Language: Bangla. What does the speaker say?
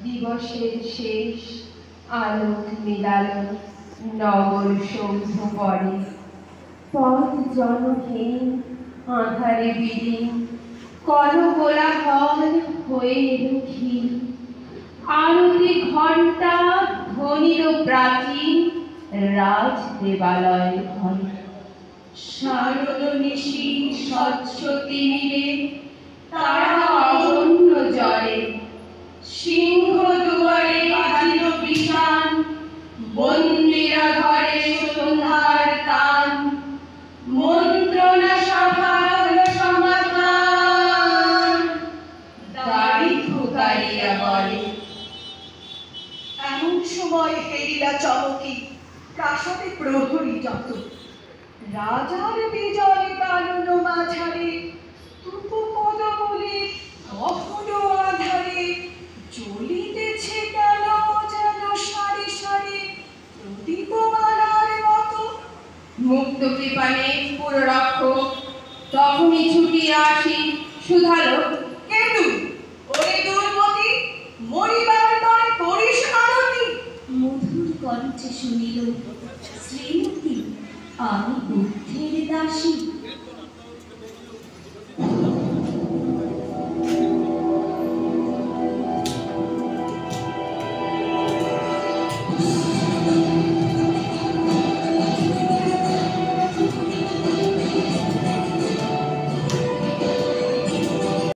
দিবসের শেষ আলোক মিলালো নগর সভ্য পরে, পথ জনহীন আঁধারে বিলীন, করকোলাহল হয়ে এলো ক্ষীণ। আরতি ঘণ্টা ধ্বনিল প্রাচীন রাজ দেবালয় ঘরে। শারদ নিশি স্বচ্ছ তিমিরে তারা অরণ্য জলে, সিংহ দুয়ারে বাজিল বিষাণ, বন্দিরা ঘরে সন্ধ্যার তান। মন্ত্রণা সভা হলো সমাধান, দাড়ি ঠুকাইয়া বলে। এমন সময় ফেরিলা চমকি প্রাসাদে প্রহরী যত, রাজার বিজয় কানন মাঝারে স্তূপ পদমূলে তখনো আধারে জ্বলিতেছে কেন যেন সারি সারি প্রদীপমালার মতো। মুক্ত কৃপানে পুররক্ষক তখনই ছুটিয়া আসি শুধালো, কেতু ওরে দুর্মতি, মরিবার তরে করিস আরতি। মধুর কণ্ঠে শুনিল, শ্রীমতী আমি বুদ্ধের দাসী।